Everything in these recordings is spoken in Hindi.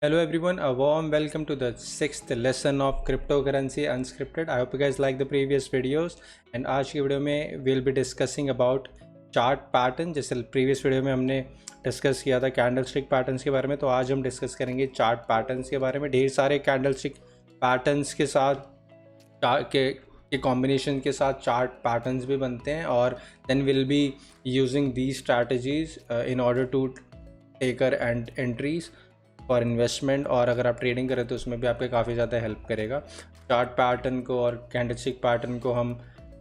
Hello everyone, a warm welcome to the sixth lesson of cryptocurrency unscripted. I hope you guys like the previous videos and आज की वीडियो में we'll be discussing about chart pattern. जैसे प्रीवियस वीडियो में हमने डिस्कस किया था कैंडलस्टिक पैटर्न्स के बारे में, तो आज हम डिस्कस करेंगे चार्ट पैटर्न्स के बारे में। ढेर सारे कैंडलस्टिक पैटर्न्स के साथ के कॉम्बिनेशन के साथ चार्ट पैटर्न्स भी बनते हैं और then will be using these strategies in order to taker and entries for investment. और अगर आप ट्रेडिंग करें तो उसमें भी आपके काफ़ी ज़्यादा हेल्प करेगा। चार्ट पैटर्न को और कैंडलस्टिक पैटर्न को हम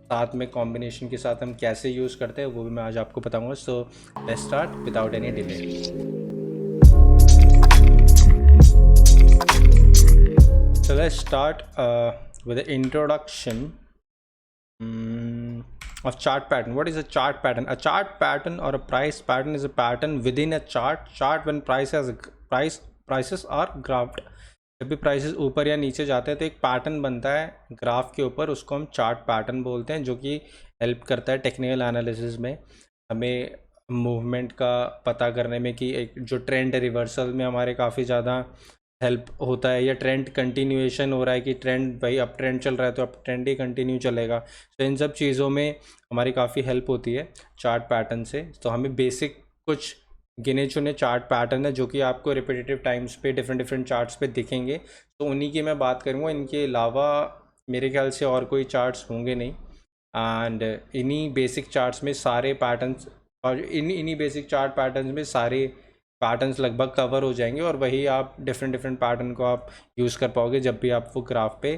साथ में कॉम्बिनेशन के साथ हम कैसे यूज़ करते हैं वो भी मैं आज आपको बताऊंगा। So let's start without any delay. So let's start with the introduction of chart pattern. What is a chart pattern? A chart pattern or a price pattern is a pattern within a chart when prices are graphed. जब भी प्राइसेस ऊपर या नीचे जाते हैं तो एक पैटर्न बनता है ग्राफ के ऊपर, उसको हम चार्ट पैटर्न बोलते हैं, जो कि हेल्प करता है टेक्निकल एनालिसिस में, हमें मूवमेंट का पता करने में कि एक जो ट्रेंड है रिवर्सल में हमारे काफ़ी ज़्यादा हेल्प होता है, या ट्रेंड कंटिन्यूएशन हो रहा है कि ट्रेंड भाई अप ट्रेंड चल रहा है तो अप ट्रेंड ही कंटिन्यू चलेगा। तो इन सब चीज़ों में हमारी काफ़ी हेल्प होती है चार्ट पैटर्न से। तो हमें बेसिक कुछ गिने चुने चार्ट पैटर्न है जो कि आपको रिपीटेटिव टाइम्स पे डिफरेंट चार्ट्स पे दिखेंगे, तो उन्हीं की मैं बात करूँगा। इनके अलावा मेरे ख्याल से और कोई चार्ट्स होंगे नहीं, एंड इन्हीं बेसिक चार्ट्स में सारे पैटर्न्स और इन्हीं बेसिक चार्ट पैटर्न्स में सारे पैटर्न्स लगभग कवर हो जाएंगे, और वही आप डिफरेंट पैटर्न को आप यूज़ कर पाओगे जब भी आप वो ग्राफ पे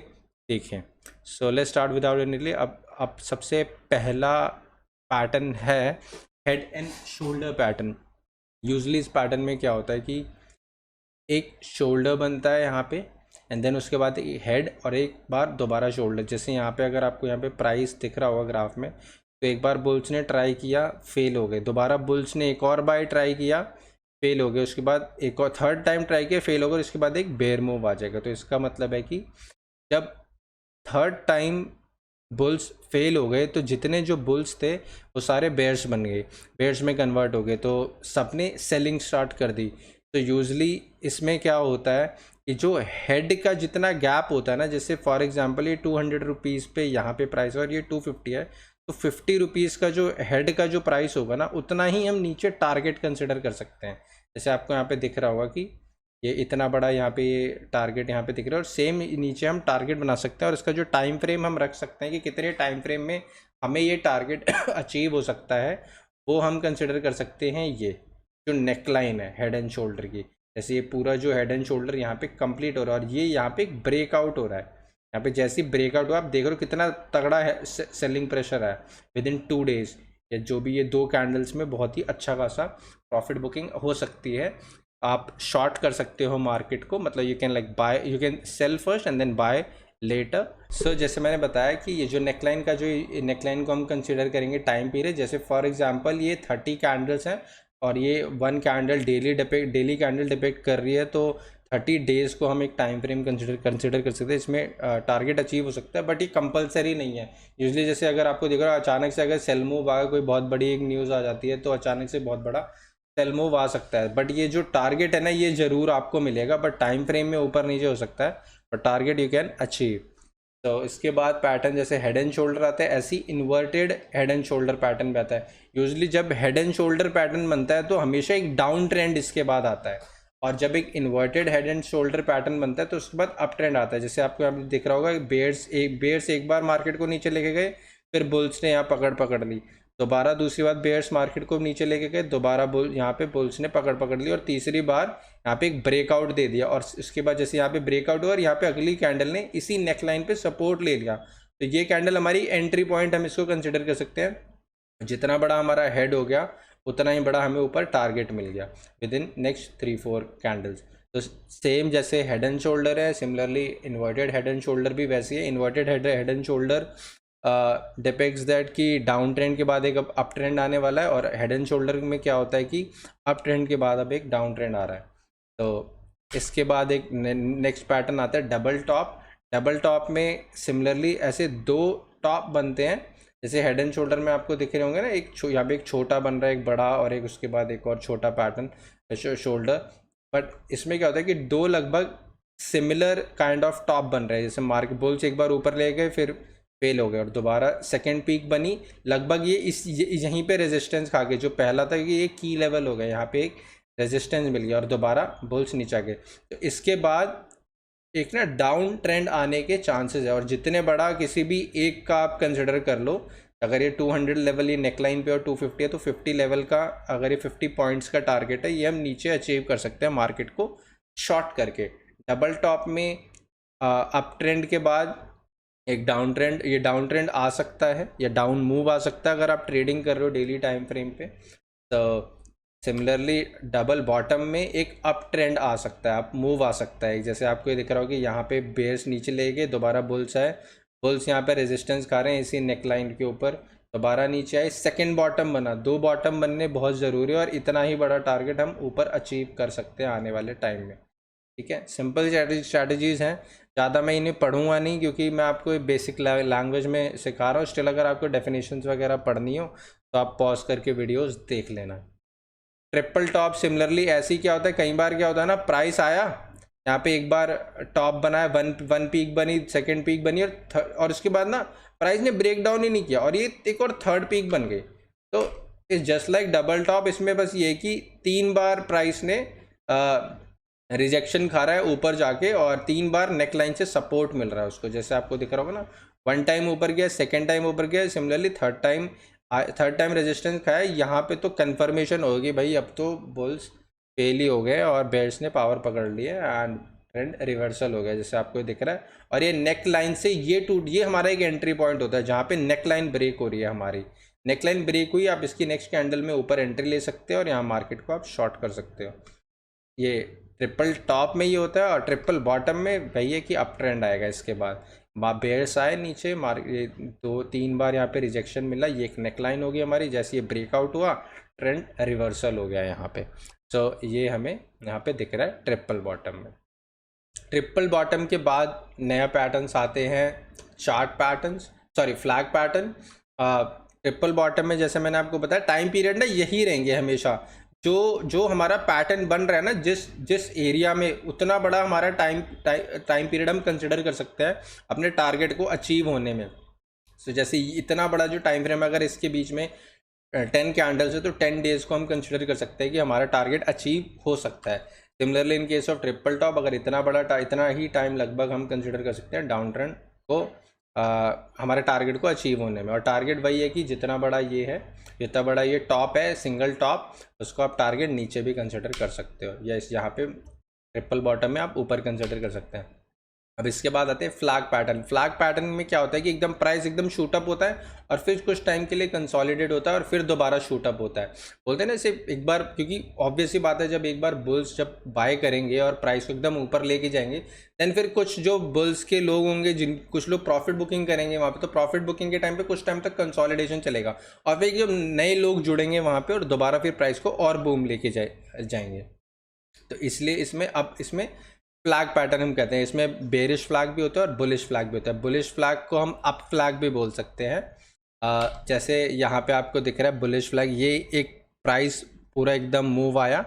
देखें। So let's start without any delay. अब सबसे पहला पैटर्न है head and shoulder pattern. Usually इस पैटर्न में क्या होता है कि एक शोल्डर बनता है यहाँ पे, एंड देन उसके बाद एक हेड और एक बार दोबारा शोल्डर। जैसे यहाँ पे अगर आपको यहाँ पे प्राइस दिख रहा होगा ग्राफ में, तो एक बार बुल्स ने ट्राई किया, फेल हो गए, दोबारा बुल्स ने एक और बार ट्राई किया, फेल हो गए, उसके बाद एक और थर्ड टाइम ट्राई किया, फेल हो गए, उसके बाद एक बेयर मूव आ जाएगा। तो इसका मतलब है कि जब थर्ड टाइम बुल्स फेल हो गए तो जितने जो बुल्स थे वो सारे बेयर्स बन गए, बेयर्स में कन्वर्ट हो गए, तो सबने सेलिंग स्टार्ट कर दी। तो यूजली इसमें क्या होता है कि जो हेड का जितना गैप होता है ना, जैसे फॉर एग्जांपल ये 200 रुपीज़ पे यहाँ पे प्राइस और ये 250 है, तो 50 रुपीज़ का जो हेड का जो प्राइस होगा ना, उतना ही हम नीचे टारगेट कंसिडर कर सकते हैं। जैसे आपको यहाँ पे दिख रहा होगा कि ये इतना बड़ा यहाँ पे ये टारगेट यहाँ पे दिख रहा है, और सेम नीचे हम टारगेट बना सकते हैं, और इसका जो टाइम फ्रेम हम रख सकते हैं कि कितने टाइम फ्रेम में हमें ये टारगेट अचीव हो सकता है, वो हम कंसिडर कर सकते हैं। ये जो नेकलाइन है हेड एंड शोल्डर की, जैसे ये पूरा जो हेड एंड शोल्डर यहाँ पे कंप्लीट हो रहा है और ये यहाँ पे एक ब्रेकआउट हो रहा है, यहाँ पे जैसे ब्रेकआउट हुआ आप देख रहे हो कितना तगड़ा है सेलिंग प्रेशर है विद इन 2 डेज, या जो भी ये 2 कैंडल्स में बहुत ही अच्छा खासा प्रॉफिट बुकिंग हो सकती है। आप शॉर्ट कर सकते हो मार्केट को, मतलब you can like buy, you can sell first and then buy later. So जैसे मैंने बताया कि ये जो नेकलाइन का जो नेकलाइन को हम कंसिडर करेंगे टाइम पीरियड, जैसे फॉर एग्जांपल ये 30 कैंडल्स हैं और ये 1 कैंडल डेली कैंडल डिपेक्ट कर रही है, तो 30 डेज को हम एक टाइम फ्रेम कंसिडर कर सकते हैं। इसमें टारगेट अचीव हो सकता है, बट ये कंपलसरी नहीं है। यूजली जैसे अगर आपको दिख रहा है अचानक से अगर सेल मूव आ, कोई बहुत बड़ी एक न्यूज़ आ जाती है तो अचानक से बहुत बड़ा सेल मूव आ सकता है, बट ये जो टारगेट है ना ये ज़रूर आपको मिलेगा, बट टाइम फ्रेम में ऊपर नीचे हो सकता है, but target you can achieve. तो इसके बाद पैटर्न जैसे हेड एंड शोल्डर आता है, ऐसी inverted head and shoulder pattern भी आता है। यूजली जब हेड एंड शोल्डर पैटर्न बनता है तो हमेशा एक डाउन ट्रेंड इसके बाद आता है, और जब एक inverted head and shoulder pattern बनता है तो उसके बाद अप ट्रेंड आता है। जैसे आपको यहाँ पे दिख रहा होगा बेयर्स एक बार मार्केट को नीचे लेके गए, फिर बुल्स ने यहाँ पकड़ ली, दोबारा दूसरी बार बेयर्स मार्केट को नीचे लेके गए, दोबारा यहाँ पे बुल्स ने पकड़ ली, और तीसरी बार यहाँ पे एक ब्रेकआउट दे दिया, और इसके बाद जैसे यहाँ पे ब्रेकआउट हुआ और यहाँ पे अगली कैंडल ने इसी नेकलाइन पे सपोर्ट ले लिया, तो ये कैंडल हमारी एंट्री पॉइंट हम इसको कंसिडर कर सकते हैं। जितना बड़ा हमारा हेड हो गया उतना ही बड़ा हमें ऊपर टारगेट मिल गया विद इन नेक्स्ट 3-4 कैंडल्स। तो सेम जैसे हेड एंड शोल्डर है, similarly inverted head and shoulder भी वैसी है। Inverted head and shoulder depicts that कि डाउन ट्रेंड के बाद एक अप ट्रेंड आने वाला है, और हेड एंड शोल्डर में क्या होता है कि अप ट्रेंड के बाद अब एक डाउन ट्रेंड आ रहा है। तो इसके बाद एक नेक्स्ट पैटर्न आता है डबल टॉप। डबल टॉप में सिमिलरली ऐसे 2 टॉप बनते हैं, जैसे हेड एंड शोल्डर में आपको दिख रहे होंगे ना, एक यहाँ पे एक छोटा बन रहा है, एक बड़ा, और एक उसके बाद एक और छोटा पैटर्न शोल्डर। बट इसमें क्या होता है कि दो लगभग सिमिलर काइंड ऑफ टॉप बन रहे हैं। जैसे मार्केट बुल्स एक बार ऊपर ले गए, फिर फेल हो गए और दोबारा सेकेंड पीक बनी, लगभग ये यहीं पे रेजिस्टेंस खा के, जो पहला था कि ये की लेवल हो गया, यहाँ पे एक रेजिस्टेंस मिल गया और दोबारा बुल्स नीचे गए। तो इसके बाद एक ना डाउन ट्रेंड आने के चांसेस है। और जितने बड़ा किसी भी एक का आप कंसिडर कर लो, अगर ये 200 लेवल ये नेकलाइन पे और 250 है, तो 50 लेवल का, अगर ये 50 पॉइंट्स का टारगेट है, ये हम नीचे अचीव कर सकते हैं मार्केट को शॉर्ट करके। डबल टॉप में अप ट्रेंड के बाद एक डाउन ट्रेंड, ये डाउन ट्रेंड आ सकता है या डाउन मूव आ सकता है अगर आप ट्रेडिंग कर रहे हो डेली टाइम फ्रेम पे। तो सिमिलरली डबल बॉटम में एक अप ट्रेंड आ सकता है, अप मूव आ सकता है। जैसे आपको ये दिख रहा हो कि यहाँ पे बेयर्स नीचे ले गए, दोबारा बुल्स आए, बुल्स यहाँ पे रेजिस्टेंस खा रहे हैं इसी नेकलाइन के ऊपर, दोबारा नीचे आए, सेकंड बॉटम बना। दो बॉटम बनने बहुत ज़रूरी है और इतना ही बड़ा टारगेट हम ऊपर अचीव कर सकते हैं आने वाले टाइम में। ठीक है, सिंपल स्ट्रैटेजीज़ हैं, ज़्यादा मैं इन्हें पढ़ूंगा नहीं क्योंकि मैं आपको बेसिक लैंग्वेज में सिखा रहा हूँ। स्टिल अगर आपको डेफिनेशंस वगैरह पढ़नी हो तो आप पॉज करके वीडियोस देख लेना। ट्रिपल टॉप सिमिलरली ऐसे ही क्या होता है, कई बार क्या होता है ना, प्राइस आया यहाँ पे, एक बार टॉप बनाया, वन पीक बनी, सेकंड पीक बनी, और उसके बाद ना प्राइस ने ब्रेक डाउन ही नहीं किया और ये एक और थर्ड पीक बन गई। तो it's just like double top. इसमें बस ये कि 3 बार प्राइस ने रिजेक्शन खा रहा है ऊपर जाके और 3 बार नेक लाइन से सपोर्ट मिल रहा है उसको। जैसे आपको दिख रहा होगा ना, 1 टाइम ऊपर गया, सेकेंड टाइम ऊपर गया, सिमिलरली थर्ड टाइम रेजिस्टेंस खाया। यहाँ पे तो कन्फर्मेशन होगी भाई, अब तो बुल्स फेल ही हो गए और बेयर्स ने पावर पकड़ लिया एंड ट्रेंड रिवर्सल हो गया, जैसे आपको दिख रहा है। और ये नेक लाइन से ये हमारा एक एंट्री पॉइंट होता है जहाँ पे नेक लाइन ब्रेक हो रही है हमारी। नेक लाइन ब्रेक हुई, आप इसकी नेक्स्ट कैंडल में ऊपर एंट्री ले सकते हो और यहाँ मार्केट को आप शॉर्ट कर सकते हो। ये ट्रिपल टॉप में ये होता है और ट्रिपल बॉटम में वही है कि अप ट्रेंड आएगा। इसके बाद बेयर्स आए नीचे, ये 2-3 बार यहाँ पे रिजेक्शन मिला, ये एक नेकलाइन होगी हमारी, जैसे ये ब्रेकआउट हुआ ट्रेंड रिवर्सल हो गया यहाँ पे। तो ये हमें यहाँ पे दिख रहा है ट्रिपल बॉटम में। ट्रिपल बॉटम के बाद नया पैटर्न्स आते हैं, chart patterns, sorry flag pattern. Triple bottom में जैसे मैंने आपको बताया, टाइम पीरियड ना यही रहेंगे हमेशा। जो हमारा पैटर्न बन रहा है ना, जिस एरिया में, उतना बड़ा हमारा टाइम पीरियड हम कंसिडर कर सकते हैं अपने टारगेट को अचीव होने में। सो जैसे इतना बड़ा जो टाइम फ्रेम है, अगर इसके बीच में 10 कैंडल्स है तो 10 डेज को हम कंसिडर कर सकते हैं कि हमारा टारगेट अचीव हो सकता है। Similarly in case of triple top, अगर इतना ही टाइम लगभग हम कंसिडर कर सकते हैं डाउन ट्रेंड को हमारे टारगेट को अचीव होने में। और टारगेट वही है कि जितना बड़ा ये है, जितना बड़ा ये टॉप है, सिंगल टॉप, उसको आप टारगेट नीचे भी कंसिडर कर सकते हो, या इस यहाँ पे ट्रिपल बॉटम में आप ऊपर कंसिडर कर सकते हैं। अब इसके बाद आते हैं फ्लैग पैटर्न। फ्लैग पैटर्न में क्या होता है कि एकदम प्राइस एकदम शूटअप होता है और फिर कुछ टाइम के लिए कंसोलिडेट होता है और फिर दोबारा शूटअप होता है। बोलते हैं ना इसे एक बार, क्योंकि ऑब्वियस ही बात है, जब एक बार बुल्स जब बाय करेंगे और प्राइस को एकदम ऊपर लेके जाएंगे, देन फिर कुछ जो बुल्स के लोग होंगे, कुछ लोग प्रॉफिट बुकिंग करेंगे वहाँ पे, तो प्रॉफिट बुकिंग के टाइम पे कुछ टाइम तक कंसोलिडेशन चलेगा और फिर जब नए लोग जुड़ेंगे वहाँ पे और दोबारा फिर प्राइस को और बूम लेके जाएंगे। तो इसलिए इसमें फ्लैग पैटर्न हम कहते हैं। इसमें बेरिश फ्लैग भी होता है और बुलिश फ्लैग भी होता है। बुलिश फ्लैग को हम अप फ्लैग भी बोल सकते हैं। जैसे यहाँ पे आपको दिख रहा है बुलिश फ्लैग, ये एक प्राइस पूरा एकदम मूव आया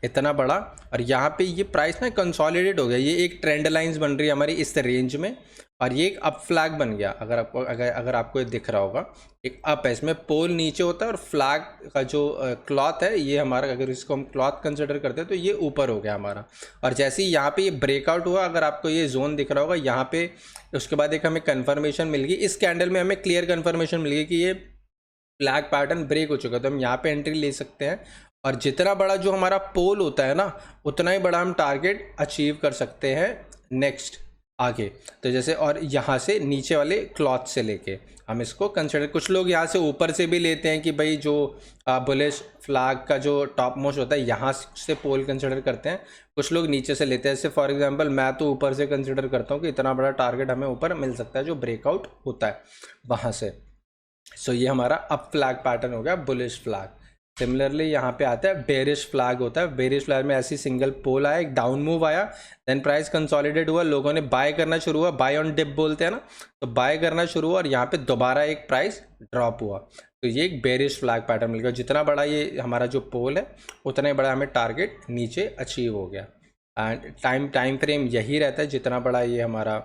इतना बड़ा और यहाँ पे ये प्राइस ना कंसोलिडेट हो गया, ये एक ट्रेंड लाइंस बन रही है हमारी इस रेंज में और ये एक अप फ्लैग बन गया। अगर आपको ये दिख रहा होगा, एक अप है, इसमें पोल नीचे होता है और फ्लैग का जो क्लॉथ है ये हमारा, अगर इसको हम क्लॉथ कंसिडर करते हैं तो ये ऊपर हो गया हमारा। और जैसे ही यहाँ पे ये ब्रेकआउट हुआ, अगर आपको ये जोन दिख रहा होगा यहाँ पे, उसके बाद एक हमें कन्फर्मेशन मिल गई, इस कैंडल में हमें क्लियर कन्फर्मेशन मिल गई कि ये फ्लैग पैटर्न ब्रेक हो चुका है, तो हम यहाँ पे एंट्री ले सकते हैं। और जितना बड़ा जो हमारा पोल होता है ना, उतना ही बड़ा हम टारगेट अचीव कर सकते हैं नेक्स्ट आगे। तो जैसे, और यहाँ से नीचे वाले क्लॉथ से लेके हम इसको कंसिडर, कुछ लोग यहाँ से ऊपर से भी लेते हैं कि भाई जो बुलिश फ्लैग का जो टॉप मोस्ट होता है यहाँ से पोल कंसिडर करते हैं, कुछ लोग नीचे से लेते हैं। जैसे फॉर एग्जांपल मैं तो ऊपर से कंसिडर करता हूँ कि इतना बड़ा टारगेट हमें ऊपर मिल सकता है जो ब्रेकआउट होता है वहाँ से। सो ये हमारा अप फ्लैग पैटर्न हो गया, बुलिश फ्लैग। सिमिलरली यहाँ पे आता है बेरिश फ्लैग होता है। बेरिश फ्लैग में ऐसी सिंगल पोल आया, एक डाउन मूव आया, देन प्राइस कंसोलिडेट हुआ, लोगों ने बाय करना शुरू हुआ, बाय ऑन डिप बोलते हैं ना, तो बाय करना शुरू हुआ और यहाँ पे दोबारा एक प्राइस ड्रॉप हुआ, तो ये एक बेरिश फ्लैग पैटर्न मिल गया। जितना बड़ा ये हमारा जो पोल है उतना ही बड़ा हमें टारगेट नीचे अचीव हो गया। एंड टाइम फ्रेम यही रहता है, जितना बड़ा ये हमारा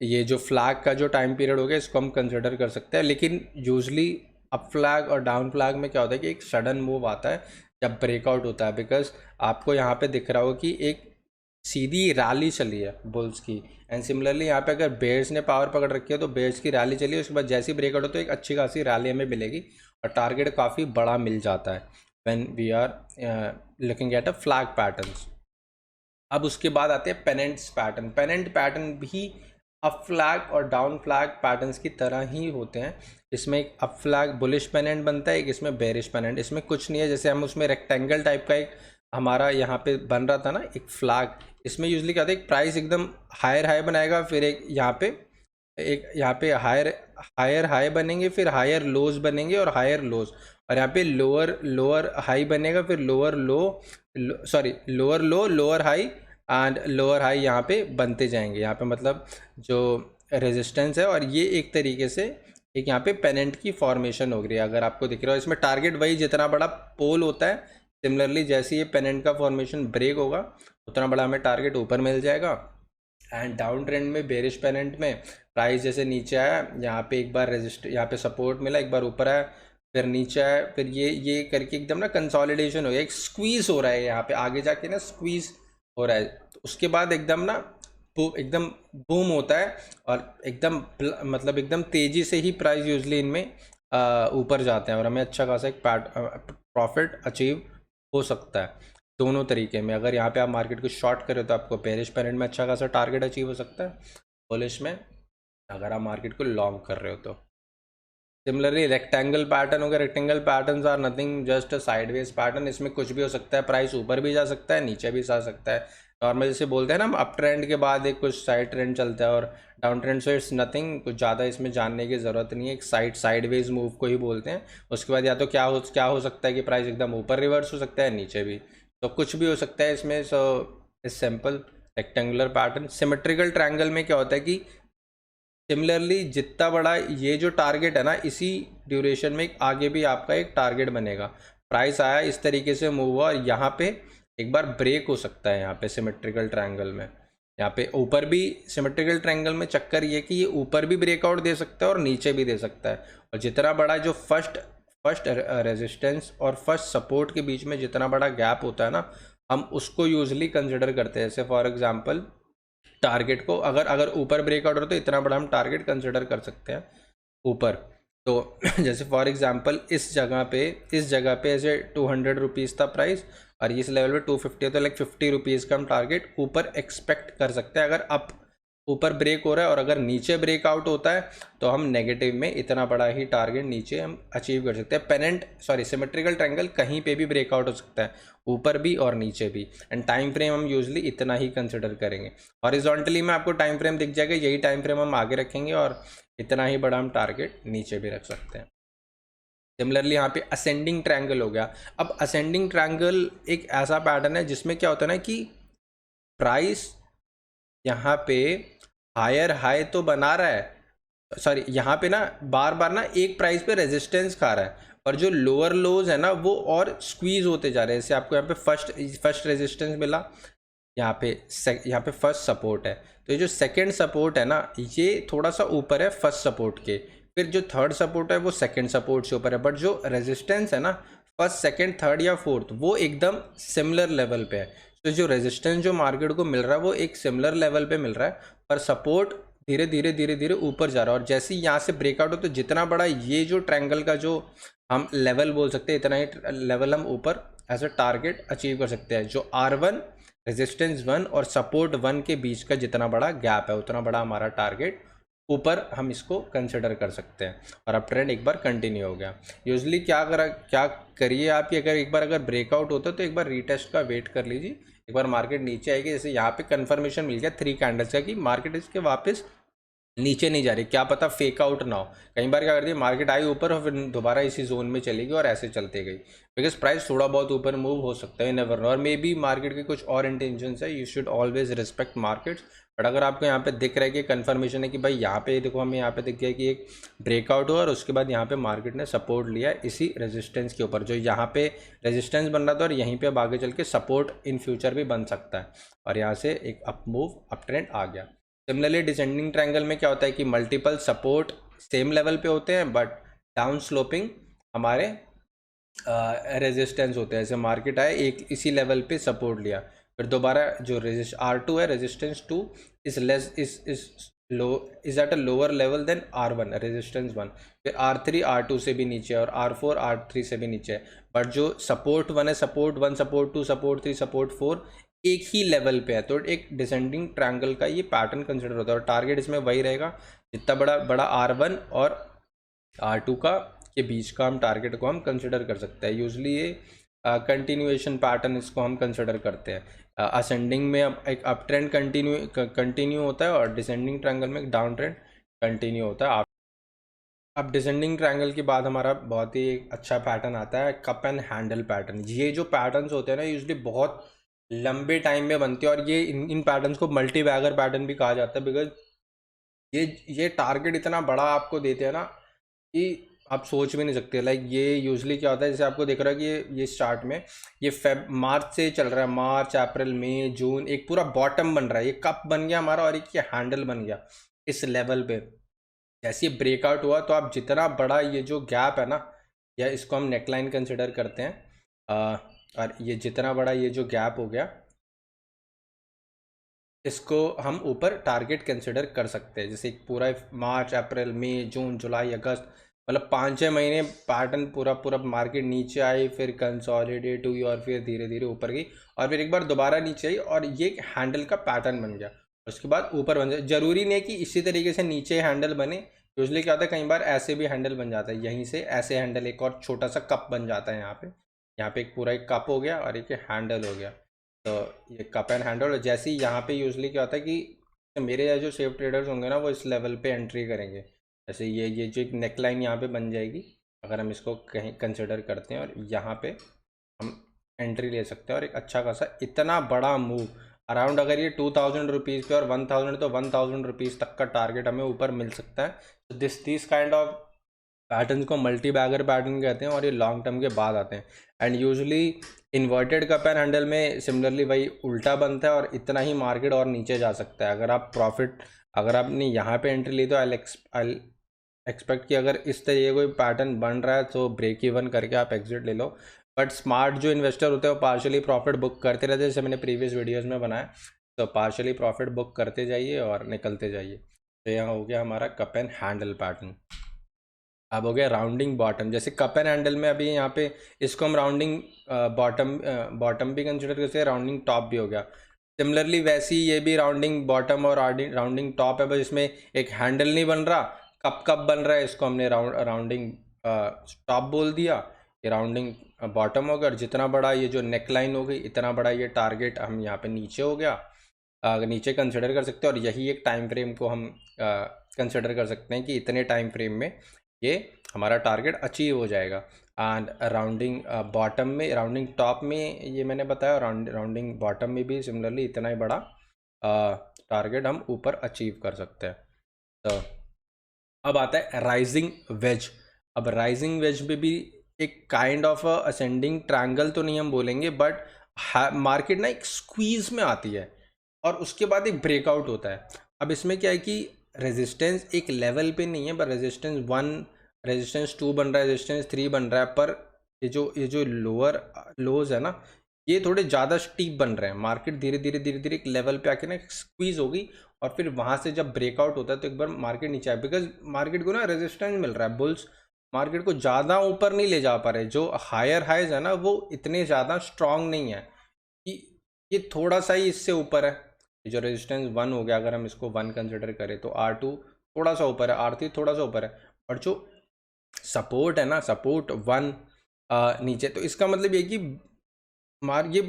ये जो फ्लैग का जो टाइम पीरियड हो गया इसको हम कंसिडर कर सकते हैं। लेकिन यूजली अप फ्लैग और डाउन फ्लैग में क्या होता है कि एक सडन मूव आता है जब ब्रेकआउट होता है, बिकॉज आपको यहाँ पे दिख रहा हो कि एक सीधी रैली चली है बुल्स की, एंड सिमिलरली यहाँ पे अगर बेयर्स ने पावर पकड़ रखी है तो बेयर्स की रैली चली है, उसके बाद जैसी ब्रेकआउट हो तो एक अच्छी खासी रैली हमें मिलेगी और टारगेट काफ़ी बड़ा मिल जाता है when we are looking at a flag patterns. अब उसके बाद आते हैं पेनेंट्स पैटर्न। पेनेंट पैटर्न भी अप फ्लैग और डाउन फ्लैग पैटर्न्स की तरह ही होते हैं। इसमें एक अप फ्लैग बुलिश पेनेंट बनता है, एक इसमें बेरिश पेनेंट। इसमें कुछ नहीं है, जैसे हम उसमें रेक्टेंगल टाइप का एक हमारा यहाँ पे बन रहा था ना एक फ्लैग, इसमें यूजली क्या होता है एक प्राइस एकदम हायर हाई बनाएगा, फिर एक यहाँ पे हायर हाई बनेंगे, फिर हायर लोज बनेंगे और हायर लोज, और यहाँ पे लोअर हाई बनेगा, फिर lower low lower high and lower high यहाँ पे बनते जाएंगे। यहाँ पे मतलब जो रेजिस्टेंस है, और ये एक तरीके से एक यहाँ पे पेनेंट की फॉर्मेशन हो गई है। अगर आपको दिख रहा हो इसमें टारगेट वही जितना बड़ा पोल होता है, सिमिलरली जैसे ये पेनेंट का फॉर्मेशन ब्रेक होगा उतना बड़ा हमें टारगेट ऊपर मिल जाएगा। एंड डाउन ट्रेंड में बेरिश पेनेंट में प्राइस जैसे नीचे आया, यहाँ पे एक बार यहाँ पे सपोर्ट मिला, एक बार ऊपर आया, फिर नीचे आया, फिर ये करके एकदम ना कंसोलिडेशन हो गया, एक स्क्वीज हो रहा है यहाँ पे आगे जाके ना स्क्वीज हो रहा है, तो उसके बाद एकदम ना एकदम बूम होता है और एकदम मतलब एकदम तेज़ी से ही प्राइस यूजली इनमें ऊपर जाते हैं और हमें अच्छा खासा एक प्रॉफिट अचीव हो सकता है दोनों तरीके में। अगर यहाँ पे आप मार्केट को शॉर्ट करें तो आपको बेरिश पेरेंट में अच्छा खासा टारगेट अचीव हो सकता है, बुलिश में अगर आप मार्केट को लॉन्ग कर रहे हो तो। सिमिलरली रेक्टेंगल पैटर्न हो गया, rectangle patterns are nothing just sideways pattern. इसमें कुछ भी हो सकता है, प्राइस ऊपर भी जा सकता है, नीचे भी जा सकता है। नॉर्मल जैसे बोलते हैं ना हम अप ट्रेंड के बाद एक कुछ साइड ट्रेंड चलता है और down trend, so it's nothing, कुछ ज़्यादा इसमें जानने की ज़रूरत नहीं है, एक साइडवेज मूव को ही बोलते हैं। उसके बाद या तो क्या हो सकता है कि प्राइस एकदम ऊपर रिवर्स हो सकता है, नीचे भी, तो कुछ भी हो सकता है इसमें। सो इस simple rectangular pattern. Symmetrical triangle में क्या होता है कि सिमिलरली जितना बड़ा ये जो टारगेट है ना, इसी ड्यूरेशन में आगे भी आपका एक टारगेट बनेगा। प्राइस आया इस तरीके से मूव हुआ और यहाँ पे एक बार ब्रेक हो सकता है। यहाँ पे सिमेट्रिकल ट्रायंगल में यहाँ पे ऊपर भी, सिमेट्रिकल ट्रायंगल में चक्कर ये कि ये ऊपर भी ब्रेकआउट दे सकता है और नीचे भी दे सकता है। और जितना बड़ा जो फर्स्ट रेजिस्टेंस और फर्स्ट सपोर्ट के बीच में जितना बड़ा गैप होता है ना, हम उसको यूजली कंसिडर करते हैं। जैसे फॉर एग्जांपल टारगेट को अगर ऊपर ब्रेकआउट हो तो इतना बड़ा हम टारगेट कंसिडर कर सकते हैं ऊपर। तो जैसे फॉर एग्जांपल इस जगह पे ऐसे 200 रुपीज़ था प्राइस और इस लेवल पे 250 है, तो लाइक 50 रुपीज़ का हम टारगेट ऊपर एक्सपेक्ट कर सकते हैं अगर अप ऊपर ब्रेक हो रहा है। और अगर नीचे ब्रेकआउट होता है तो हम नेगेटिव में इतना बड़ा ही टारगेट नीचे हम अचीव कर सकते हैं। सिमेट्रिकल ट्रायंगल कहीं पे भी ब्रेकआउट हो सकता है, ऊपर भी और नीचे भी। एंड टाइम फ्रेम हम यूजली इतना ही कंसिडर करेंगे। हॉरिजॉन्टली में आपको टाइम फ्रेम दिख जाएगा, यही टाइम फ्रेम हम आगे रखेंगे और इतना ही बड़ा हम टारगेट नीचे भी रख सकते हैं। सिमिलरली यहाँ पे असेंडिंग ट्रायंगल हो गया। अब असेंडिंग ट्रायंगल एक ऐसा पैटर्न है जिसमें क्या होता है ना कि प्राइस यहाँ पे हायर हाई तो बना रहा है, यहाँ पे ना बार बार ना एक प्राइस पे रेजिस्टेंस खा रहा है, पर जो लोअर लोज है ना वो और स्क्वीज होते जा रहे हैं। जैसे आपको यहाँ पे फर्स्ट रेजिस्टेंस मिला, यहाँ पे फर्स्ट सपोर्ट है, तो ये जो सेकंड सपोर्ट है ना ये थोड़ा सा ऊपर है फर्स्ट सपोर्ट के, फिर जो थर्ड सपोर्ट है वो सेकंड सपोर्ट से ऊपर है, बट जो रेजिस्टेंस है ना फर्स्ट सेकंड थर्ड या फोर्थ वो एकदम सिमिलर लेवल पे है। तो जो रेजिस्टेंस जो मार्केट को मिल रहा है वो एक सिमिलर लेवल पे मिल रहा है, पर सपोर्ट धीरे धीरे ऊपर जा रहा है। और जैसे ही यहाँ से ब्रेकआउट हो तो जितना बड़ा ये जो ट्रायंगल का जो हम लेवल बोल सकते हैं, इतना ही लेवल हम ऊपर एज अ टारगेट अचीव कर सकते हैं। जो R1 रेजिस्टेंस 1 और सपोर्ट 1 के बीच का जितना बड़ा गैप है उतना बड़ा हमारा टारगेट ऊपर हम इसको कंसिडर कर सकते हैं। और अब ट्रेंड एक बार कंटिन्यू हो गया। यूजली क्या करिए आप कि अगर ब्रेकआउट होता है तो एक बार रीटेस्ट का वेट कर लीजिए, एक बार मार्केट नीचे आएगी। जैसे यहाँ पे कंफर्मेशन मिल गया 3 कैंडल्स का कि मार्केट इसके वापस नीचे नहीं जा रही, क्या पता फेक आउट ना हो। कई बार क्या करती है मार्केट आई ऊपर और फिर दोबारा इसी जोन में चलेगी और ऐसे चलते गई, बिकॉज प्राइस थोड़ा बहुत ऊपर मूव हो सकता है, नेवर नो, और मे बी मार्केट के कुछ और इंटेंशन है। You should always respect markets. But अगर आपको यहाँ पे दिख रहा है कि कन्फर्मेशन है कि भाई यहाँ पे देखो, हमें यहाँ पे दिख गया कि एक ब्रेकआउट हुआ और उसके बाद यहाँ पे मार्केट ने सपोर्ट लिया इसी रेजिस्टेंस के ऊपर, जो यहाँ पे रेजिस्टेंस बन रहा था और यहीं पे अब आगे चल के सपोर्ट इन फ्यूचर भी बन सकता है, और यहाँ से एक अप मूव अप ट्रेंड आ गया। सिमिलरली डिसेंडिंग ट्रायंगल में क्या होता है कि मल्टीपल सपोर्ट सेम लेवल पे होते हैं बट डाउन स्लोपिंग हमारे रेजिस्टेंस होते हैं। जैसे मार्केट आए एक इसी लेवल पे सपोर्ट लिया, फिर दोबारा जो रेजिस्ट R2 है, resistance 2 is less is low is at a lower level than R1 resistance 1, फिर R3 R2 से भी नीचे है और R4 R3 से भी नीचे है, बट जो सपोर्ट 1 है, सपोर्ट 1, सपोर्ट 2, सपोर्ट 3, सपोर्ट 4 एक ही लेवल पे है। तो एक डिसेंडिंग ट्रायंगल का ये पैटर्न कंसिडर होता है और टारगेट इसमें वही रहेगा, जितना बड़ा बड़ा R1 और R2 का के बीच का हम टारगेट को हम कंसिडर कर सकते हैं। यूजली ये कंटिन्यूएशन पैटर्न इसको हम कंसिडर करते हैं। असेंडिंग में अब एक अप ट्रेंड कंटिन्यू होता है और डिसेंडिंग ट्रायंगल में एक डाउन ट्रेंड कंटिन्यू होता है। अब डिसेंडिंग ट्रायंगल के बाद हमारा बहुत ही अच्छा पैटर्न आता है कप एंड हैंडल पैटर्न। ये जो पैटर्न्स होते हैं ना यूजली बहुत लंबे टाइम में बनते हैं और ये इन पैटर्न्स को मल्टी बैगर पैटर्न भी कहा जाता है, बिकॉज ये टारगेट इतना बड़ा आपको देते हैं ना कि आप सोच भी नहीं सकते। लाइक ये यूजली क्या होता है, जैसे आपको दिख रहा है कि ये स्टार्ट में ये मार्च से चल रहा है, मार्च अप्रैल मई जून, एक पूरा बॉटम बन रहा है, ये कप बन गया हमारा और एक ये हैंडल बन गया इस लेवल पे। जैसे ये ब्रेकआउट हुआ तो आप जितना बड़ा ये जो गैप है ना, या इसको हम नेकलाइन कंसिडर करते हैं, और ये जितना बड़ा ये जो गैप हो गया इसको हम ऊपर टारगेट कंसिडर कर सकते हैं। जैसे एक पूरा मार्च अप्रैल मई जून जुलाई अगस्त, मतलब 5-6 महीने पैटर्न पूरा पूरा मार्केट नीचे आई, फिर कंसोलिडेट हुई और फिर धीरे धीरे ऊपर गई और फिर एक बार दोबारा नीचे आई और ये एक हैंडल का पैटर्न बन गया। उसके बाद ऊपर बन जाए, जरूरी नहीं है कि इसी तरीके से नीचे हैंडल बने। यूजली क्या होता है कई बार ऐसे भी हैंडल बन जाता है, यहीं से ऐसे हैंडल एक और छोटा सा कप बन जाता है। यहाँ पे एक पूरा एक कप हो गया और एक हैंडल हो गया। तो ये कप एंड हैंडल, जैसे ही यहाँ पे यूजली क्या होता है कि मेरे यहाँ जो सेफ ट्रेडर्स होंगे ना वो इस लेवल पे एंट्री करेंगे। जैसे ये जो एक नेक लाइन यहाँ पे बन जाएगी, अगर हम इसको कहीं कंसिडर करते हैं और यहाँ पे हम एंट्री ले सकते हैं और एक अच्छा खासा इतना बड़ा मूव अराउंड, अगर ये 2000 रुपीज़ पे और 1000 तो 1000 रुपीज़ तक का टारगेट हमें ऊपर मिल सकता है। तो दिस काइंड ऑफ पैटर्न को मल्टी बैगर पैटर्न कहते हैं और ये लॉन्ग टर्म के बाद आते हैं। And usually inverted cup and handle में सिमिलरली वही उल्टा बनता है और इतना ही मार्केट और नीचे जा सकता है। अगर आपने यहाँ पे एंट्री ली तो आई एक्सपेक्ट कि अगर इस तरीके कोई पैटर्न बन रहा है तो ब्रेक इवन करके आप एग्जिट ले लो। बट स्मार्ट जो इन्वेस्टर होते हैं वो पार्शियली प्रॉफिट बुक करते रहते हैं, जैसे मैंने प्रीवियस वीडियोज़ में बनाया। तो पार्शियली प्रॉफिट बुक करते जाइए और निकलते जाइए। तो यहाँ हो गया हमारा कप एंड हैंडल पैटर्न। अब हो गया राउंडिंग बॉटम। जैसे कप एंड हैंडल में अभी यहाँ पे इसको हम राउंडिंग बॉटम भी कंसिडर करते हैं, राउंडिंग टॉप भी हो गया। सिमिलरली वैसे ही ये भी राउंडिंग बॉटम और राउंडिंग टॉप है, बस इसमें एक हैंडल नहीं बन रहा, कप कप बन रहा है, इसको हमने राउंडिंग टॉप बोल दिया। ये राउंडिंग बॉटम हो गया और जितना बड़ा ये जो नेक लाइन हो गई इतना बड़ा ये टारगेट हम यहाँ पे नीचे हो गया, नीचे कंसिडर कर सकते हैं। और यही एक टाइम फ्रेम को हम कंसिडर कर सकते हैं कि इतने टाइम फ्रेम में ये हमारा टारगेट अचीव हो जाएगा। एंड राउंडिंग बॉटम में, राउंडिंग टॉप में ये मैंने बताया, राउंडिंग बॉटम में भी सिमिलरली इतना ही बड़ा टारगेट हम ऊपर अचीव कर सकते हैं। तो अब आता है राइजिंग वेज। अब राइजिंग वेज में भी एक काइंड ऑफ असेंडिंग ट्रायंगल तो नहीं हम बोलेंगे, बट मार्केट ना एक स्क्वीज में आती है और उसके बाद एक ब्रेकआउट होता है। अब इसमें क्या है कि रेजिस्टेंस एक लेवल पे नहीं है, पर रेजिस्टेंस 1, रेजिस्टेंस 2 बन रहा है, रेजिस्टेंस 3 बन रहा है, पर ये जो लोअर लोज है ना ये थोड़े ज़्यादा स्टीप बन रहे हैं। मार्केट धीरे धीरे एक लेवल पे आके ना स्क्वीज होगी और फिर वहाँ से जब ब्रेकआउट होता है तो एक बार मार्केट नीचे आए, बिकॉज मार्केट को ना रेजिस्टेंस मिल रहा है। बुल्स मार्केट को ज़्यादा ऊपर नहीं ले जा पा रहे, जो हायर हाइज है ना वो इतने ज़्यादा स्ट्रांग नहीं है कि ये थोड़ा सा ही इससे ऊपर है। ये जो रेजिस्टेंस 1 हो गया, अगर हम इसको 1 कंसिडर करें तो R2 थोड़ा सा ऊपर है, R3 थोड़ा सा ऊपर है, और जो सपोर्ट है ना, सपोर्ट 1 नीचे, तो इसका मतलब ये कि ये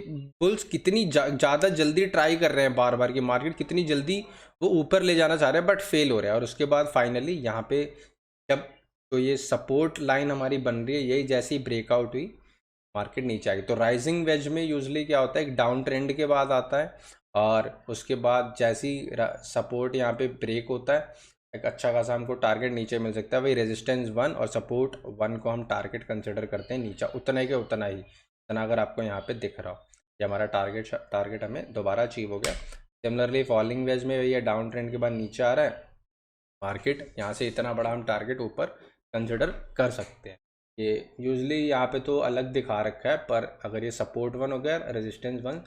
बुल्स कितनी ज़्यादा जल्दी ट्राई कर रहे हैं बार बार कि मार्केट कितनी जल्दी वो ऊपर ले जाना चाह रहे हैं, बट फेल हो रहा है। और उसके बाद फाइनली यहाँ पे जब तो ये सपोर्ट लाइन हमारी बन रही है, यही जैसी ब्रेकआउट हुई मार्केट नीचे आएगी। तो राइजिंग वेज में यूजली क्या होता है, एक डाउन ट्रेंड के बाद आता है और उसके बाद जैसी सपोर्ट यहाँ पे ब्रेक होता है, एक अच्छा खासा हमको टारगेट नीचे मिल सकता है। वही रेजिस्टेंस 1 और सपोर्ट 1 को हम टारगेट कंसिडर करते हैं नीचे उतना ही के उतना ही, इतना अगर आपको यहाँ पे दिख रहा हो, ये हमारा टारगेट हमें दोबारा अचीव हो गया। सिमिलरली फॉलिंग वेज में ये डाउन ट्रेंड के बाद नीचे आ रहा है मार्केट, यहाँ से इतना बड़ा हम टारगेट ऊपर कंसिडर कर सकते हैं। ये यूजली यहाँ पे तो अलग दिखा रखा है, पर अगर ये सपोर्ट 1 हो गया, रेजिस्टेंस 1,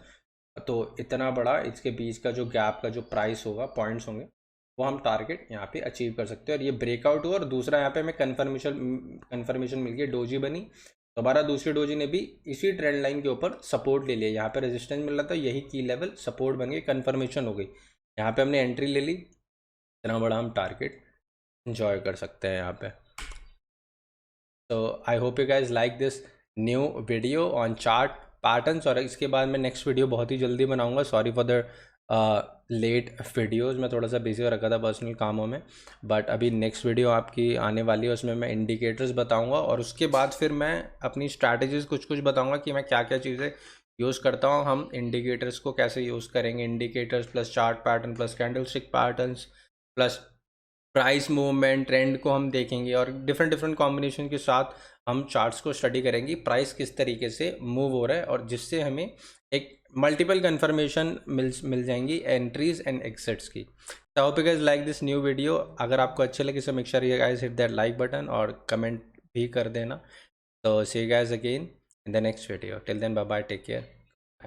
तो इतना बड़ा इसके बीच का जो गैप का जो प्राइस होगा, पॉइंट्स होंगे, वो हम टारगेट यहाँ पे अचीव कर सकते हैं। और ये ब्रेकआउट हुआ और दूसरा यहाँ पे हमें कन्फर्मेशन मिल गई, डोजी बनी दोबारा, दूसरी डोजी ने भी इसी ट्रेंड लाइन के ऊपर सपोर्ट ले लिया, यहाँ पे रेजिस्टेंस मिल रहा था, यही की लेवल सपोर्ट बन गई, कन्फर्मेशन हो गई, यहाँ पे हमने एंट्री ले ली, इतना बड़ा हम टारगेट इंजॉय कर सकते हैं यहाँ पे। तो आई hope you guys like this new video on chart patterns, और इसके बाद मैं नेक्स्ट वीडियो बहुत ही जल्दी बनाऊंगा। Sorry for the late videos, मैं थोड़ा सा बिजी रखा था पर्सनल कामों में, बट अभी नेक्स्ट वीडियो आपकी आने वाली है, उसमें मैं इंडिकेटर्स बताऊंगा और उसके बाद फिर मैं अपनी स्ट्रैटेजीज़ कुछ कुछ बताऊंगा कि मैं क्या क्या चीज़ें यूज़ करता हूँ। हम इंडिकेटर्स को कैसे यूज़ करेंगे, indicators plus chart pattern plus candlestick patterns plus price movement trend को हम देखेंगे, और डिफरेंट डिफरेंट कॉम्बिनेशन के साथ हम चार्ट्स को स्टडी करेंगे, प्राइस किस तरीके से मूव हो रहा है, और जिससे हमें एक मल्टीपल कंफर्मेशन मिल जाएंगी एंट्रीज एंड एग्जिट्स की। I hope you guys like this new video. अगर आपको अच्छे लगे so make sure you guys hit that like button और कमेंट भी कर देना। तो see you guys again in the next video, till then bye bye, take care.